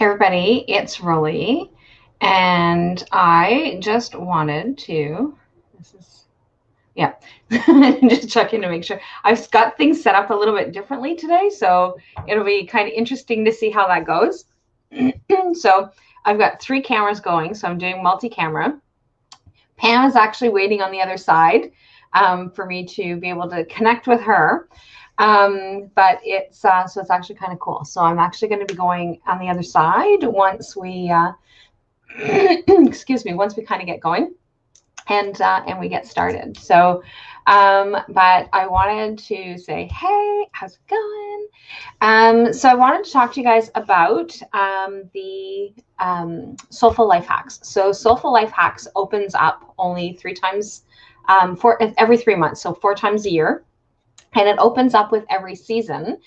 Everybody, it's Rolly, and I just wanted to, this is, yeah, just checking to make sure. I've got things set up a little bit differently today, so it'll be kind of interesting to see how that goes. So I've got 3 cameras going, so I'm doing multi-camera. Pam is actually waiting on the other side for me to be able to connect with her. But it's actually kind of cool. So I'm actually going to be going on the other side once we excuse me, once we kind of get going and we get started. So but I wanted to say, hey, how's it going? So I wanted to talk to you guys about the Soulful Life Hacks. So Soulful Life Hacks opens up only 3 times for every 3 months, so 4 times a year. And it opens up with every season.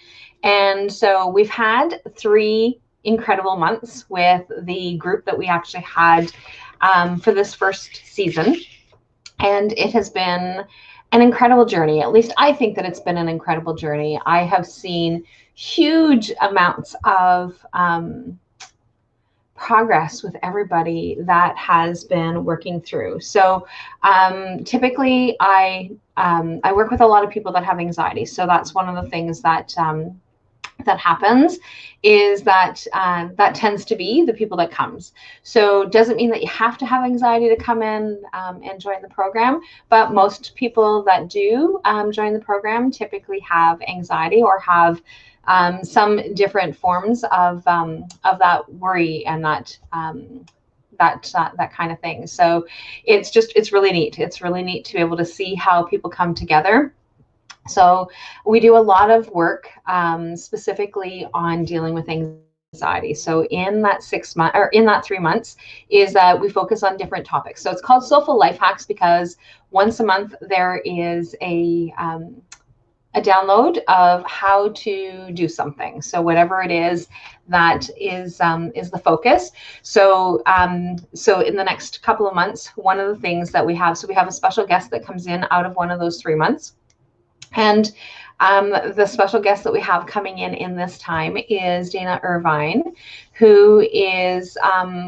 And so we've had 3 incredible months with the group that we actually had for this first season. And it has been an incredible journey. At least I think that it's been an incredible journey. I have seen huge amounts of progress with everybody that has been working through. So typically I work with a lot of people that have anxiety. So that's one of the things that that happens is that that tends to be the people that comes. So doesn't mean that you have to have anxiety to come in and join the program, but most people that do join the program typically have anxiety or have some different forms of that worry and that that kind of thing. So it's really neat. It's really neat to be able to see how people come together. So we do a lot of work specifically on dealing with anxiety. So in that 6 months or in that 3 months is that we focus on different topics. So it's called Soulful Life Hacks because once a month there is a download of how to do something. So whatever it is that is the focus. So so in the next couple of months, one of the things that we have, so we have a special guest that comes in out of one of those 3 months. And the special guest that we have coming in this time is Dana Irvine, who is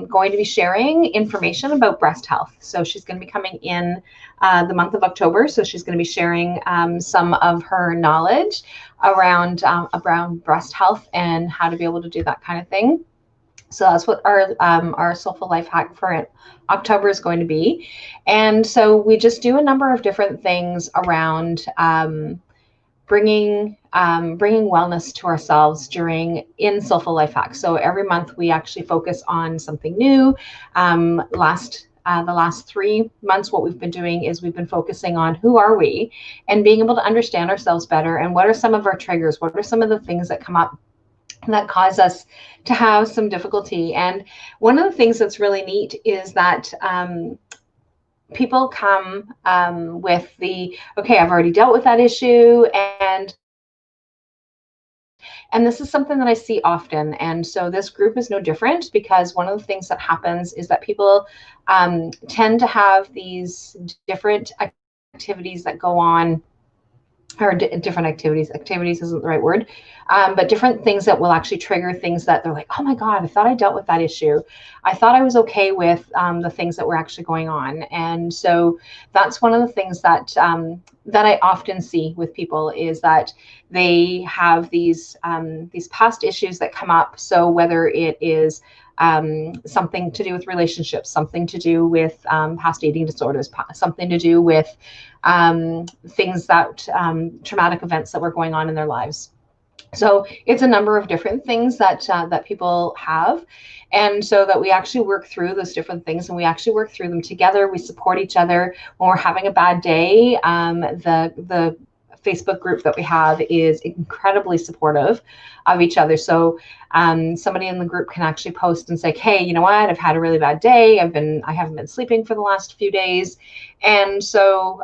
going to be sharing information about breast health. So she's going to be coming in the month of October. So she's going to be sharing some of her knowledge around breast health and how to be able to do that kind of thing. So that's what our Soulful Life Hack for October is going to be. And so we just do a number of different things around bringing wellness to ourselves in Soulful Life Hacks. So every month we actually focus on something new. The last 3 months, what we've been doing is we've been focusing on who are we and being able to understand ourselves better and what are some of our triggers, what are some of the things that come up that cause us to have some difficulty. And one of the things that's really neat is that people come with okay, I've already dealt with that issue, and this is something that I see often. And so this group is no different, because one of the things that happens is that people tend to have these different activities that go on, or different activities isn't the right word, but different things that will actually trigger things that they're like, oh my God, I thought I dealt with that issue. I thought I was okay with the things that were actually going on. And so that's one of the things that that I often see with people, is that they have these past issues that come up. So whether it is something to do with relationships, something to do with past eating disorders, something to do with things that traumatic events that were going on in their lives. So it's a number of different things that that people have, and so that we actually work through those different things, and we actually work through them together. We support each other when we're having a bad day. The Facebook group that we have is incredibly supportive of each other. So somebody in the group can actually post and say, hey, you know what, I've had a really bad day. I haven't been sleeping for the last few days. And so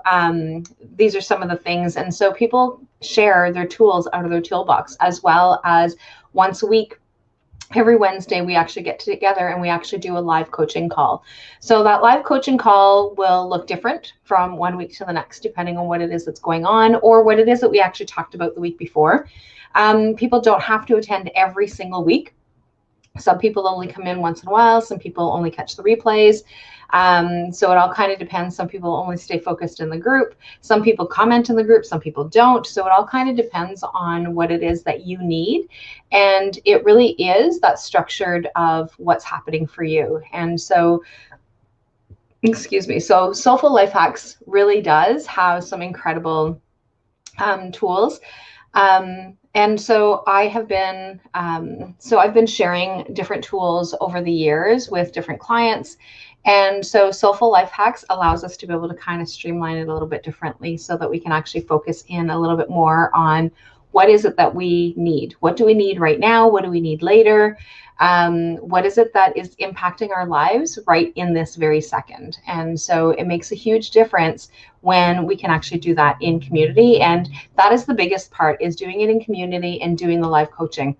these are some of the things. And so people share their tools out of their toolbox, as well as once a week, every Wednesday, we actually get together and we actually do a live coaching call. So that live coaching call will look different from one week to the next, depending on what it is that's going on, or what it is that we actually talked about the week before. People don't have to attend every single week. Some people only come in once in a while. Some people only catch the replays. So it all kind of depends. Some people only stay focused in the group. Some people comment in the group. Some people don't. So it all kind of depends on what it is that you need. And it really is that structured of what's happening for you. And so, excuse me. So Soulful Life Hacks really does have some incredible tools. And so I have been, I've been sharing different tools over the years with different clients. And so Soulful Life Hacks allows us to be able to kind of streamline it a little bit differently so that we can actually focus in a little bit more on what is it that we need? What do we need right now? What do we need later? What is it that is impacting our lives right in this very second? And so it makes a huge difference when we can actually do that in community. And that is the biggest part, is doing it in community and doing the live coaching.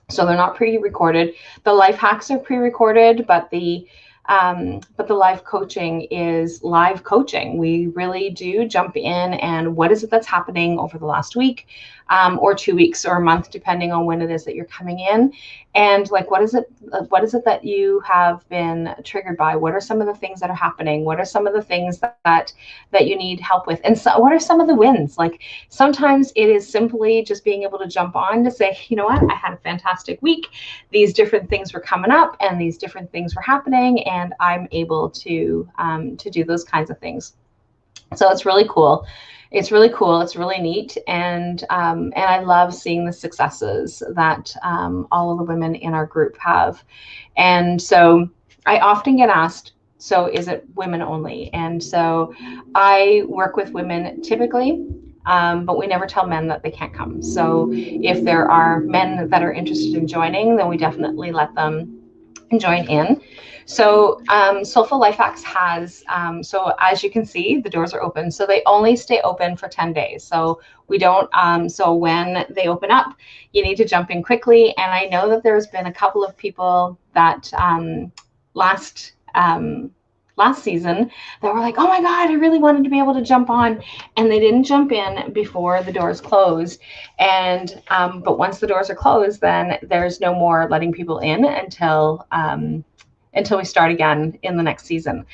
So they're not pre-recorded. The life hacks are pre-recorded, but the live coaching is live coaching. We really do jump in and what is it that's happening over the last week, or 2 weeks or a month, depending on when it is that you're coming in. And like, what is it that you have been triggered by? What are some of the things that are happening? What are some of the things that you need help with? And so what are some of the wins? Like, sometimes it is simply just being able to jump on to say, you know what, I had a fantastic week. These different things were coming up and these different things were happening, and I'm able to do those kinds of things. So it's really cool. It's really cool. It's really neat. And I love seeing the successes that all of the women in our group have. And so I often get asked, so is it women only? And so I work with women typically, but we never tell men that they can't come. So if there are men that are interested in joining, then we definitely let them join in. So Soulful Life Hacks has, so as you can see, the doors are open. So they only stay open for 10 days. So we don't, so when they open up, you need to jump in quickly. And I know that there's been a couple of people that last season that were like, oh my God, I really wanted to be able to jump on. And they didn't jump in before the doors closed. And, but once the doors are closed, then there's no more letting people in until we start again in the next season.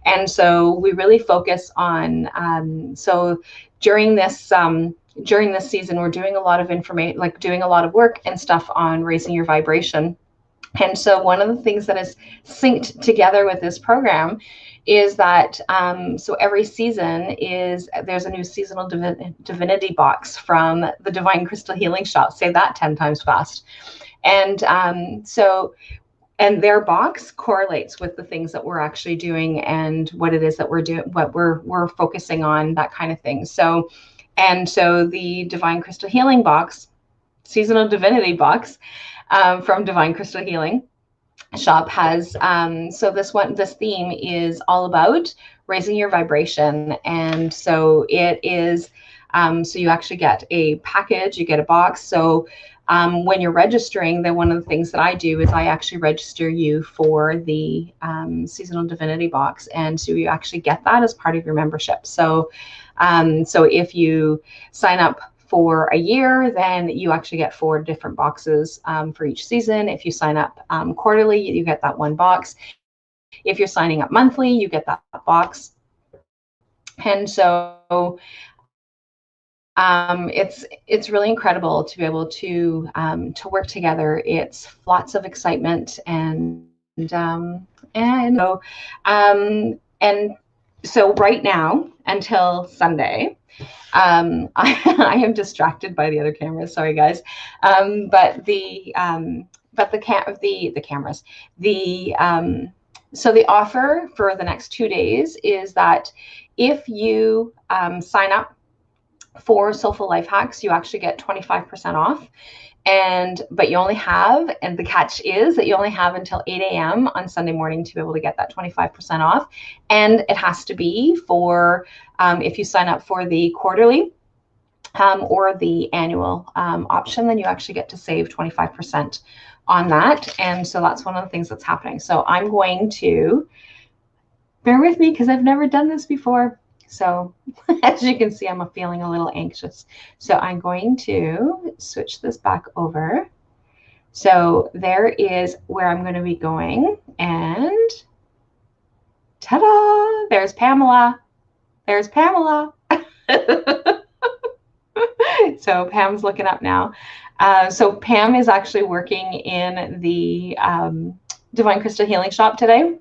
And so we really focus on, so during this season, we're doing a lot of information, like doing a lot of work and stuff on raising your vibration. And so one of the things that is synced together with this program is that, so every season there's a new seasonal divinity box from the Divine Crystal Healing Shop. Say that 10 times fast. And and their box correlates with the things that we're actually doing and what it is that we're doing, what we're focusing on, that kind of thing. So the Divine Crystal Healing box, seasonal divinity box, from Divine Crystal Healing Shop has, so this theme is all about raising your vibration. And so it is, so you actually get a package, you get a box. So when you're registering, then one of the things that I do is I actually register you for the seasonal divinity box. And so you actually get that as part of your membership. So, so if you sign up for a year, then you actually get 4 different boxes for each season. If you sign up quarterly, you get that one box. If you're signing up monthly, you get that box. And so it's really incredible to be able to work together. It's lots of excitement and so right now until Sunday, I am distracted by the other cameras. Sorry, guys. So the offer for the next 2 days is that if you sign up for Soulful Life Hacks, you actually get 25% off. But you only have, and the catch is that you only have until 8 a.m. on Sunday morning to be able to get that 25% off. And it has to be for, if you sign up for the quarterly or the annual option, then you actually get to save 25% on that. And so that's one of the things that's happening. So I'm going to, bear with me because I've never done this before. So as you can see, I'm feeling a little anxious. So I'm going to switch this back over So there is where I'm going to be going. And ta-da! There's Pamela. There's Pamela. So Pam's looking up now. So Pam is actually working in the Divine Crystal Healing Shop today.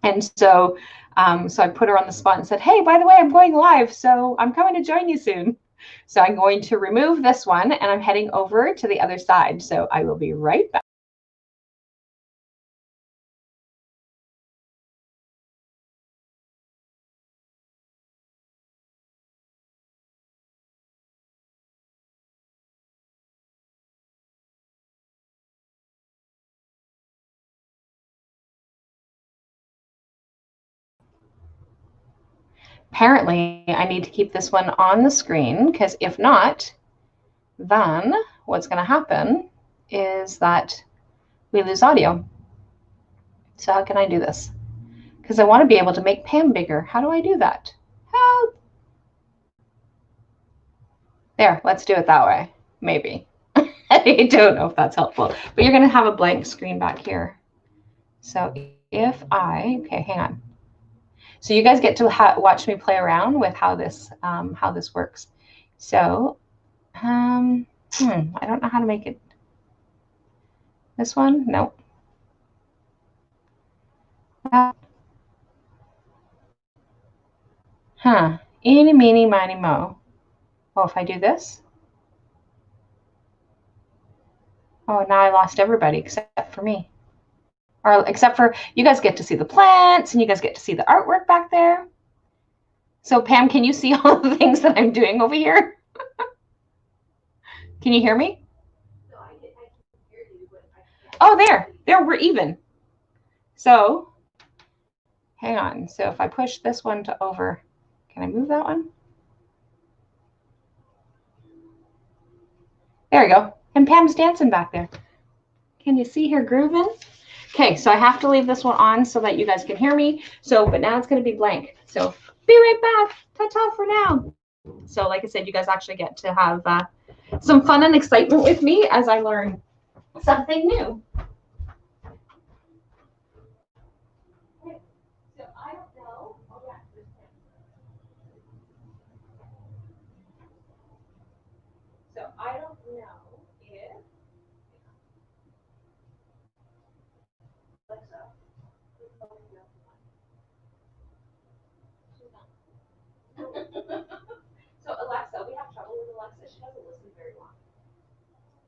And so I put her on the spot and said, hey, by the way, I'm going live. So I'm coming to join you soon. So I'm going to remove this one and I'm heading over to the other side. So I will be right back. Apparently, I need to keep this one on the screen because if not, then what's going to happen is that we lose audio. So how can I do this? Because I want to be able to make Pam bigger. How do I do that? Help! There, let's do it that way. Maybe. I don't know if that's helpful, but you're going to have a blank screen back here. So okay, hang on. So you guys get to watch me play around with how this works. So I don't know how to make it. This one, nope. Eeny, meeny, miny, mo. Oh, if I do this. Oh, now I lost everybody except for me. Or except for you guys get to see the plants and you guys get to see the artwork back there. So Pam, can you see all the things that I'm doing over here? Can you hear me? No, I can hear you. Oh, there, we're even. So hang on. So if I push this one to over, can I move that one? There we go. And Pam's dancing back there. Can you see her grooving? Okay, so I have to leave this one on so that you guys can hear me. So, but now it's going to be blank. So be right back. Ta-ta for now. So like I said, you guys actually get to have some fun and excitement with me as I learn something new. So I don't know. Oh, yeah. So I don't know if Alexa. So Alexa, we have trouble with Alexa. She doesn't listen very well.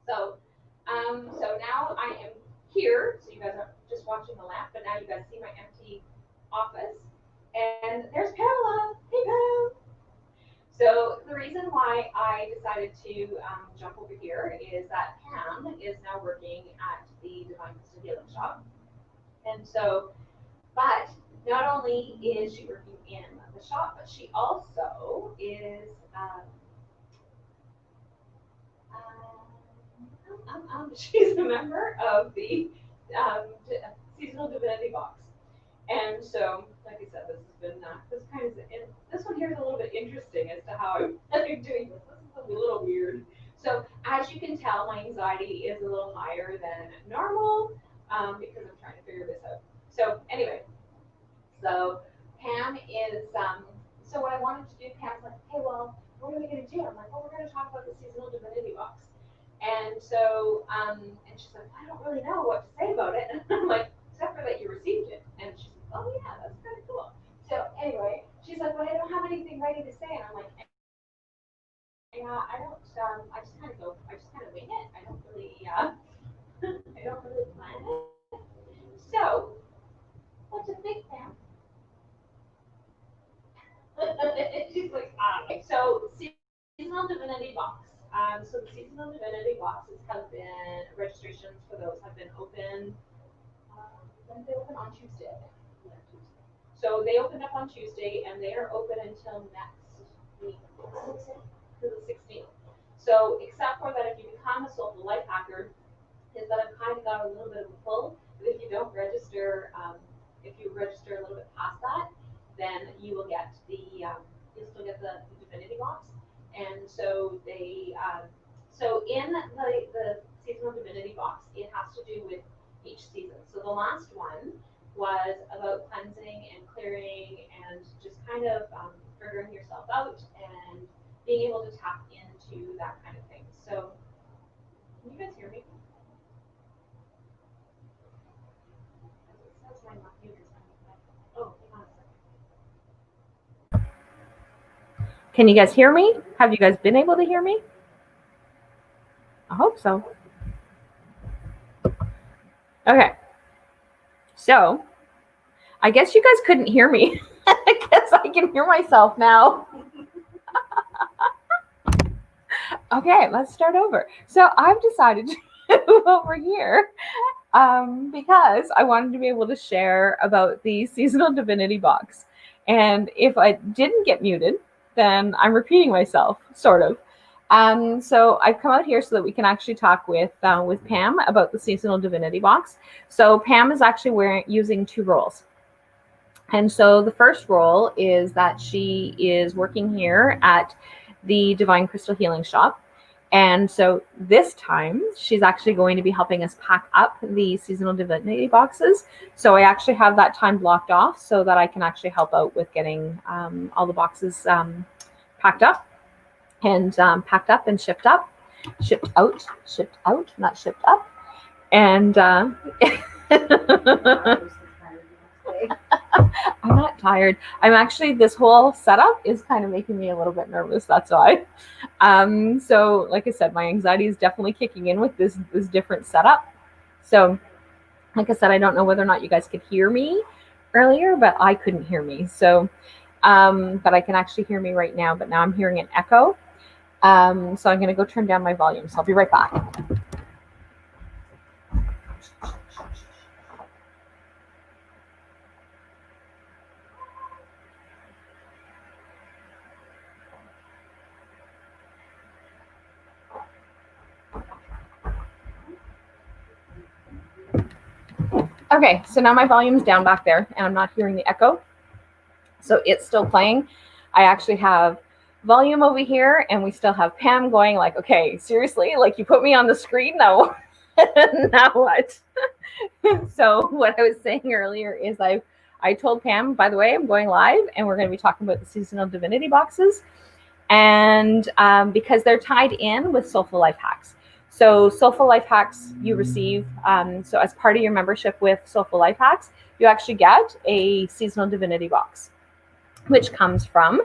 So now I am here. So you guys are just watching the lamp, but now you guys see my empty office. And there's Pamela. Hey, Pam. So the reason why I decided to jump over here is that Pam is now working at the Divine Crystal Healing Shop. And so, but not only is she working in the shop, but she also is she's a member of the seasonal divinity box. And so, like I said, this has been this one here is a little bit interesting as to how I'm doing this. This is a little weird. So as you can tell, my anxiety is a little higher than normal because I'm trying to figure this out. So anyway, so Pam is so what I wanted to do, Pam's like, hey, well, what are we going to do? I'm like, well, we're going to talk about the seasonal divinity box. And so, and she's like, I don't really know what to say about it. And I'm like, except for that you received it. And she's like, oh yeah, that's kind of cool. So anyway, she's like, well, I don't have anything ready to say. And I'm like, yeah, I don't, I just kind of wing it. I don't really, I don't really plan it. So, what do you think, Pam? She's like, so seasonal divinity box. So the seasonal divinity boxes have been registrations for those have been open. When did they open on Tuesday? So they opened up on Tuesday and they are open until next week, to the 16th. So except for that, if you become a Soulful Life Hacker, is that I've kind of got a little bit of a pull. But if you don't register, if you register a little bit past that, then you will get you'll still get the Divinity box. And so they, so in the seasonal divinity box, it has to do with each season. So the last one was about cleansing and clearing and just kind of figuring yourself out and being able to tap into that kind of thing. So can you guys hear me? It says my mute is on. Oh, hang on a second. Can you guys hear me? Have you guys been able to hear me? I hope so. Okay. So I guess you guys couldn't hear me. I guess I can hear myself now. Okay, let's start over. So I've decided to move over here because I wanted to be able to share about the seasonal divinity box. And if I didn't get muted, then I'm repeating myself, sort of. So I've come out here so that we can actually talk with Pam about the seasonal divinity box. So Pam is actually using two roles. And so the first role is that she is working here at the Divine Crystal Healing Shop. And so this time she's actually going to be helping us pack up the seasonal divinity boxes. So I actually have that time blocked off so that I can actually help out with getting all the boxes packed up and shipped out, not shipped up. And I'm not tired. I'm actually, this whole setup is kind of making me a little bit nervous. That's why. So like I said, my anxiety is definitely kicking in with this different setup. So like I said, I don't know whether or not you guys could hear me earlier, but I couldn't hear me. So, but I can actually hear me right now, but now I'm hearing an echo. So I'm going to go turn down my volume. So I'll be right back. Okay, so now my volume's down back there and I'm not hearing the echo. So it's still playing. I actually have volume over here and we still have Pam going like, okay, seriously, like you put me on the screen now. Now what? So what I was saying earlier is I told Pam, by the way, I'm going live and we're going to be talking about the seasonal divinity boxes. And because they're tied in with Soulful Lifehacks. So Soulful Lifehacks you receive, so as part of your membership with Soulful Lifehacks, you actually get a seasonal divinity box, which comes from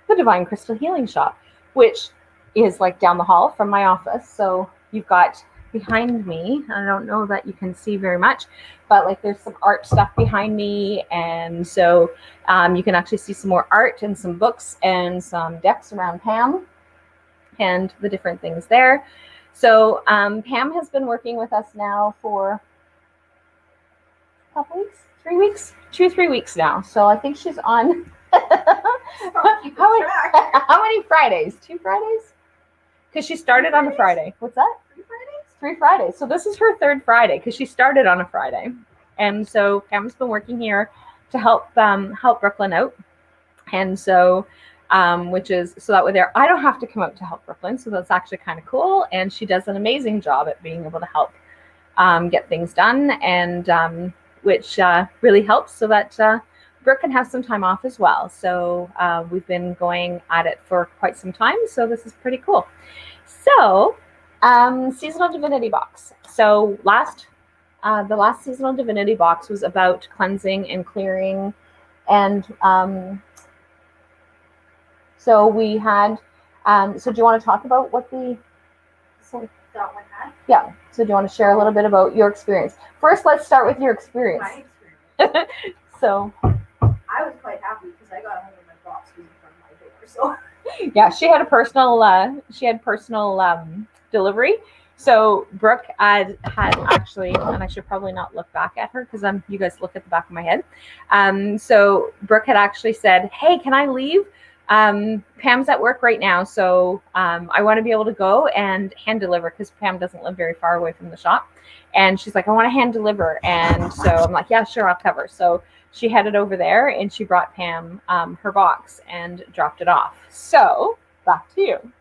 the Divine Crystal Healing Shop, which is like down the hall from my office. So you've got behind me, I don't know that you can see very much, but like there's some art stuff behind me. And so you can actually see some more art and some books and some decks around Pam and the different things there. So Pam has been working with us now for a couple weeks, 3 weeks, 2-3 weeks now. So I think she's on how many Fridays? 2 Fridays? Because she started on a Friday. What's that? 3 Fridays? 3 Fridays. So this is her 3rd Friday because she started on a Friday. And so Pam's been working here to help Brooklyn out. And so, which is, so that way there, I don't have to come out to help Brooklyn. So that's actually kind of cool. And she does an amazing job at being able to help get things done. And which really helps so that Brooke can have some time off as well. So we've been going at it for quite some time. So this is pretty cool. So seasonal divinity box. So the last seasonal divinity box was about cleansing and clearing. And so we had, so do you want to talk about what the, That one had? yeah. So do you want to share a little bit about your experience? First, let's start with your experience. My experience. So I was quite happy because I got home and my box was in front of my door. So yeah, she had personal delivery. So Brooke had actually, and I should probably not look back at her because you guys look at the back of my head. So Brooke had actually said, hey, can I leave? Pam's at work right now. So I want to be able to go and hand deliver because Pam doesn't live very far away from the shop. And she's like, I want to hand deliver. And so I'm like, yeah, sure, I'll cover. So she headed over there and she brought Pam her box and dropped it off. So back to you.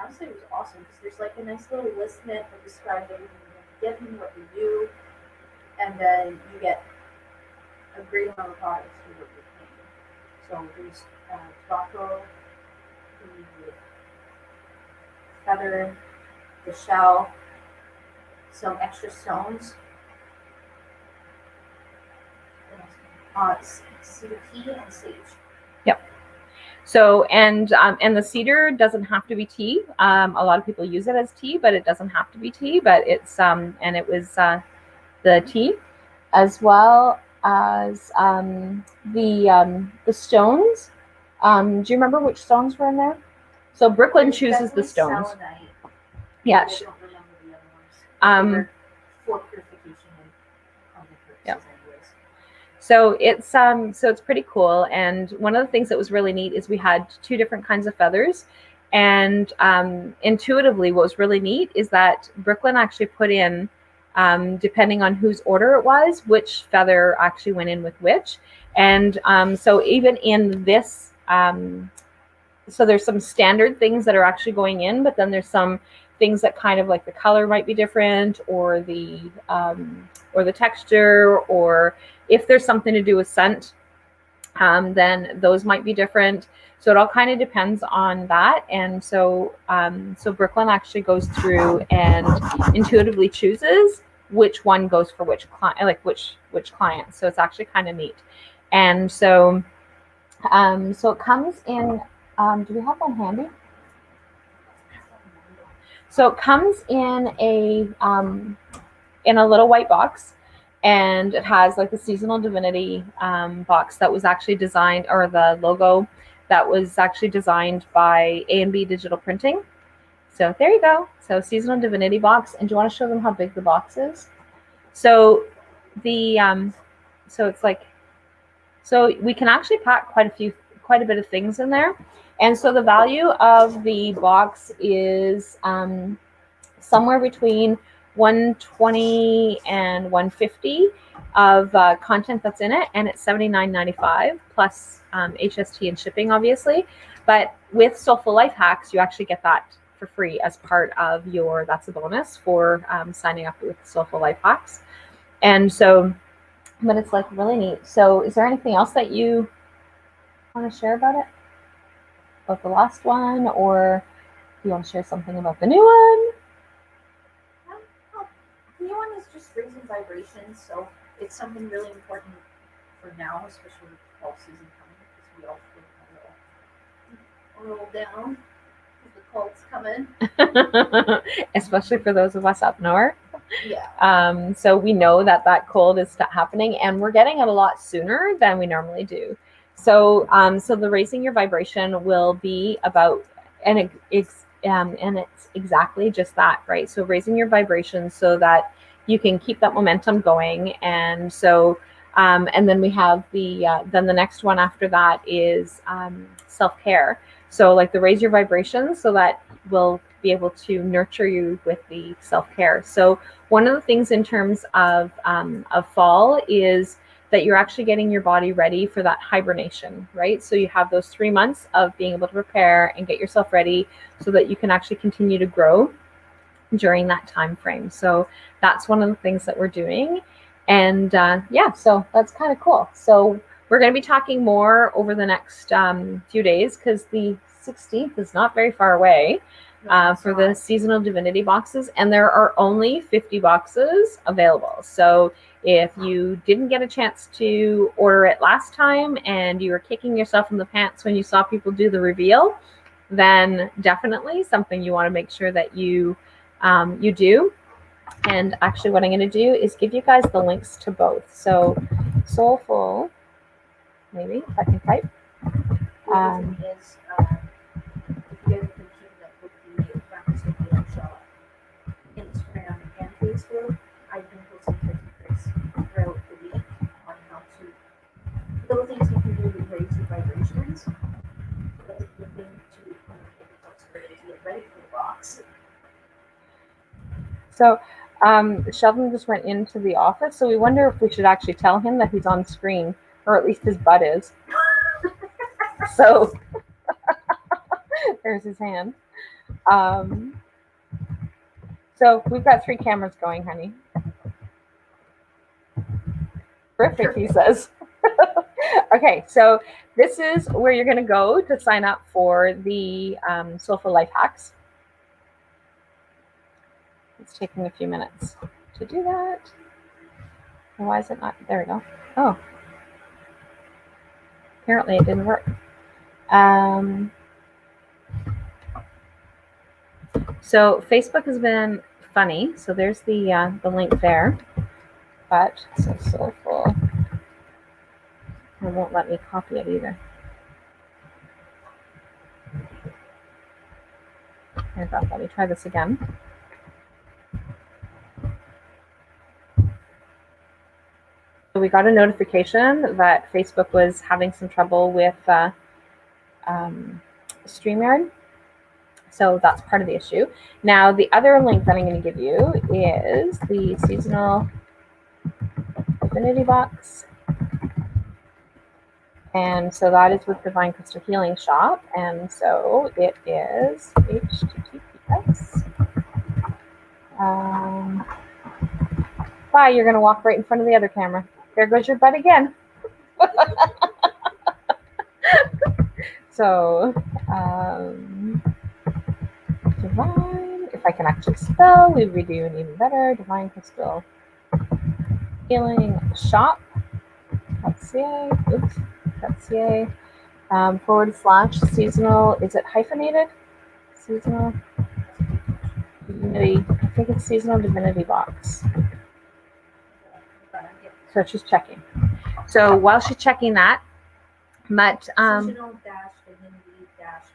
honestly, it was awesome because there's like a nice little list in it that describes everything you're going to get and what you do, and then you get a great amount of products for what you're paying. So there's tobacco, the feather, the shell, some extra stones, cedar tea, and sage. Yep. So, and the cedar doesn't have to be tea. A lot of people use it as tea, but it doesn't have to be tea. But it's and it was the tea, as well as the stones. Do you remember which stones were in there? So Brooklyn chooses the stones. Selenite. Yeah. I don't remember the other ones. They were for purification and purposes, Yep. anyways. So it's pretty cool. And one of the things that was really neat is we had 2 different kinds of feathers. And intuitively, what was really neat is that Brooklyn actually put in, depending on whose order it was, which feather actually went in with which. And so even in this, so there's some standard things that are actually going in, but then there's some things that kind of like the color might be different, or the texture, or if there's something to do with scent, then those might be different. So it all kind of depends on that. And so Brooklyn actually goes through and intuitively chooses which one goes for which client, like which client. So it's actually kind of neat. And so it comes in. Do we have one handy? So it comes in a little white box, and it has like the seasonal Divinity box that was actually designed, or the logo that was actually designed by A&B Digital Printing. So there you go. So seasonal Divinity box. And do you want to show them how big the box is? So so it's like, so we can actually pack quite a bit of things in there. And so the value of the box is somewhere between $120 and $150 of content that's in it, and it's $79.95 plus HST and shipping, obviously. But with Soulful Lifehacks, you actually get that for free as part of your, that's a bonus for signing up with Soulful Lifehacks. And so, but it's like really neat. So is there anything else that you want to share about it? About the last one, or do you want to share something about the new one? The new one is just raising vibrations, so it's something really important for now, especially with fall season coming, because we all feel a little down with the colds coming. Especially for those of us up north. Yeah. So we know that cold is happening, and we're getting it a lot sooner than we normally do. So so the raising your vibration will be about, and it's exactly just that, right? So raising your vibration so that you can keep that momentum going. And so and then we have then the next one after that is self-care. So like the raise your vibration so that we'll be able to nurture you with the self-care. So one of the things in terms of fall is that you're actually getting your body ready for that hibernation, right? So you have those 3 months of being able to prepare and get yourself ready so that you can actually continue to grow during that time frame. So that's one of the things that we're doing. And yeah, so that's kind of cool. So we're going to be talking more over the next few days, because the 16th is not very far away for the seasonal Divinity boxes, and there are only 50 boxes available. So if you didn't get a chance to order it last time and you were kicking yourself in the pants when you saw people do the reveal, then definitely something you want to make sure that you do. And actually what I'm going to do is give you guys the links to both. So Soulful, maybe if I can type. The other thing is, if you guys can keep up with the practice of the shop, Instagram and Facebook, I've been posting tips throughout the week on how to, little things you can do to raise your vibrations, but the thing to get ready for the box. So Sheldon just went into the office, so we wonder if we should actually tell him that he's on screen, or at least his butt is. So there's his hand. So we've got 3 cameras going, honey. Terrific, he says. Okay, so this is where you're going to go to sign up for the Soulful Lifehacks. It's taking a few minutes to do that. Why is it not? There we go. Oh, apparently it didn't work. So Facebook has been funny. So there's the link there. But so Soulful. It won't let me copy it either. Let me try this again. So we got a notification that Facebook was having some trouble with StreamYard. So that's part of the issue. Now, the other link that I'm going to give you is the seasonal Divinity box. And so that is with Divine Crystal Healing Shop. And so it is HTTPS. Bye, you're going to walk right in front of the other camera. There goes your butt again. So, Divine, if I can actually spell, we would do an even better. Divine Crystal Healing Shop. .ca, oops, .ca, / seasonal, is it hyphenated? Seasonal Divinity, I think it's Seasonal Divinity box. So she's checking. So while she's checking that, Seasonal Divinity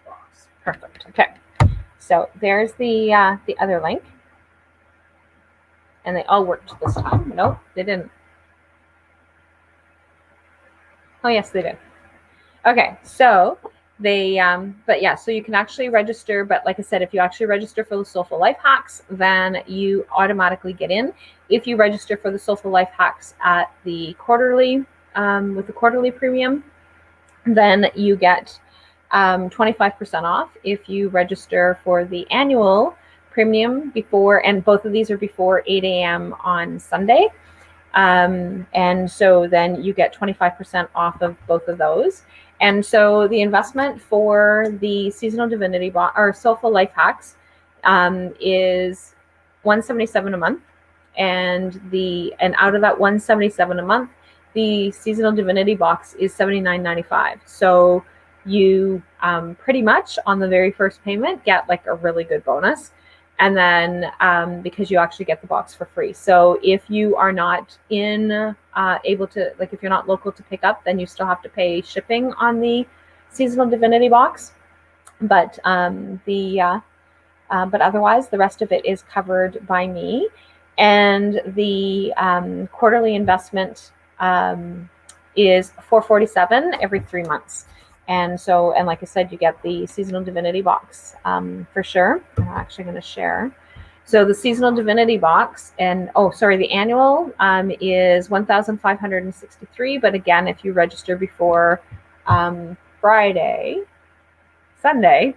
box. Perfect. Okay. So there's the other link. And they all worked this time. Nope, they didn't. Oh, yes, they did. Okay, so they, but yeah, so you can actually register. But like I said, if you actually register for the Soulful Life Hacks, then you automatically get in. If you register for the Soulful Life Hacks at the quarterly, with the quarterly premium, then you get 25% off. If you register for the annual premium before, and both of these are before 8 a.m. on Sunday. And so then you get 25% off of both of those. And so the investment for the Seasonal Divinity box or Soulful Life Hacks is $177 a month. And out of that $177 a month, the Seasonal Divinity box is $79.95. So you pretty much on the very first payment get like a really good bonus. And then because you actually get the box for free. So if you are not able to, like if you're not local to pick up, then you still have to pay shipping on the Seasonal Divinity box. But but otherwise, the rest of it is covered by me. And the quarterly investment is $447 every 3 months. And so, and like I said, you get the Seasonal Divinity box for sure. I'm actually going to share. So the Seasonal Divinity box, and the annual is $1,563. But again, if you register before Sunday,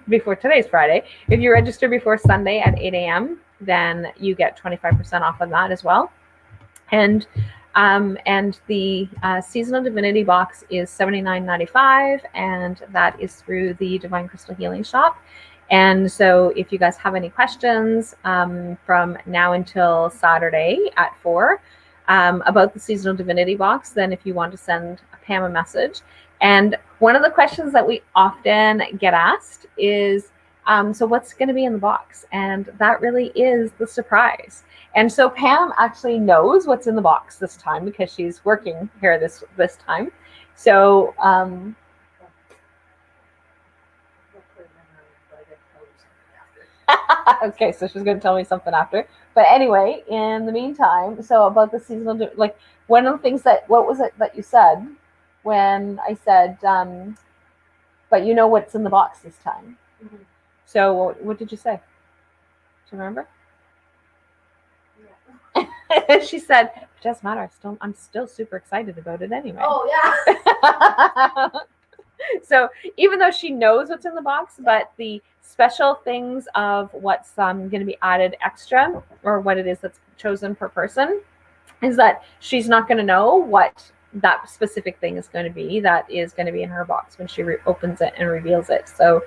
before today's Friday, if you register before Sunday at 8 a.m., then you get 25% off on that as well. And the Seasonal Divinity box is $79.95, and that is through the Divine Crystal Healing Shop. And so if you guys have any questions from now until Saturday at 4 about the Seasonal Divinity box, then if you want to send Pam a message. And one of the questions that we often get asked is, so what's going to be in the box? And that really is the surprise. And so Pam actually knows what's in the box this time because she's working here this time. So okay, so she's going to tell me something after. But anyway, in the meantime, so about the seasonal, like one of the things what was it that you said when I said, but you know what's in the box this time? Mm-hmm. So what did you say? Do you remember? She said, it doesn't matter. I'm still super excited about it anyway. Oh, yeah. So even though she knows what's in the box, but the special things of what's going to be added extra, or what it is that's chosen per person, is that she's not going to know what that specific thing is going to be that is going to be in her box when she opens it and reveals it. So,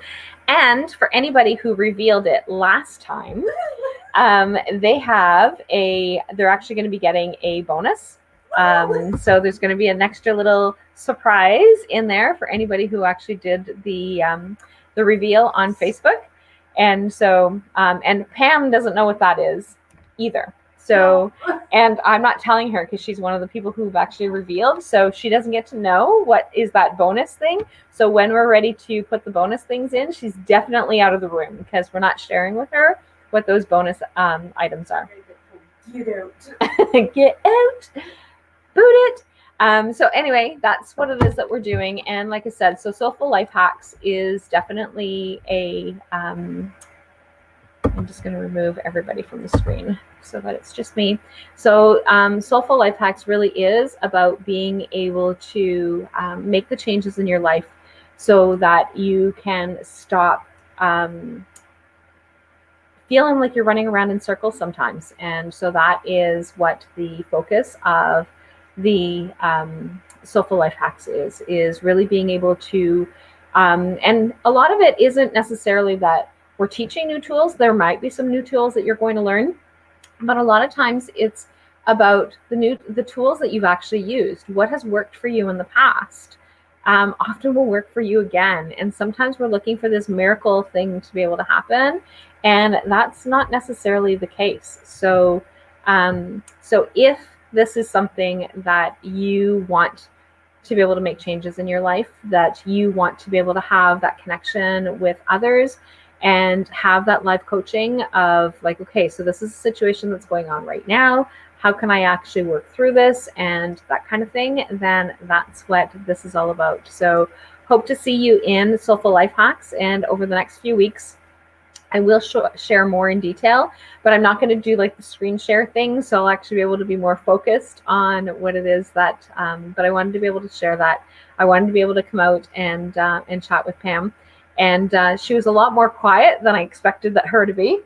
and for anybody who revealed it last time, they're actually going to be getting a bonus. So there's going to be an extra little surprise in there for anybody who actually did the reveal on Facebook. And so, and Pam doesn't know what that is either. So, and I'm not telling her because she's one of the people who've actually revealed. So she doesn't get to know what is that bonus thing. So when we're ready to put the bonus things in, she's definitely out of the room because we're not sharing with her what those bonus items are. Get out. Get out. Boot it. So anyway, that's what it is that we're doing. And like I said, so Soulful Lifehacks is definitely a, I'm just going to remove everybody from the screen so that it's just me. So Soulful Lifehacks really is about being able to make the changes in your life so that you can stop feeling like you're running around in circles sometimes. And so that is what the focus of the Soulful Lifehacks is really being able to, and a lot of it isn't necessarily that we're teaching new tools. There might be some new tools that you're going to learn, but a lot of times it's about the tools that you've actually used. What has worked for you in the past often will work for you again. And sometimes we're looking for this miracle thing to be able to happen, and that's not necessarily the case. So, so if this is something that you want to be able to make changes in your life, that you want to be able to have that connection with others and have that live coaching of like, okay, so this is a situation that's going on right now. How can I actually work through this and that kind of thing? Then that's what this is all about. So hope to see you in Soulful Lifehacks, and over the next few weeks, I will share more in detail, but I'm not going to do like the screen share thing. So I'll actually be able to be more focused on what it is that, but I wanted to be able to share that. I wanted to be able to come out and chat with Pam. And she was a lot more quiet than I expected her to be.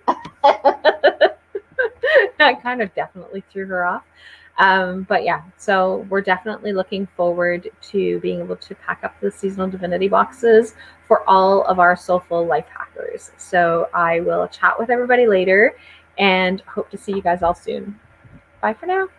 I kind of definitely threw her off. But yeah, so we're definitely looking forward to being able to pack up the seasonal Divinity boxes for all of our Soulful Life hackers. So I will chat with everybody later and hope to see you guys all soon. Bye for now.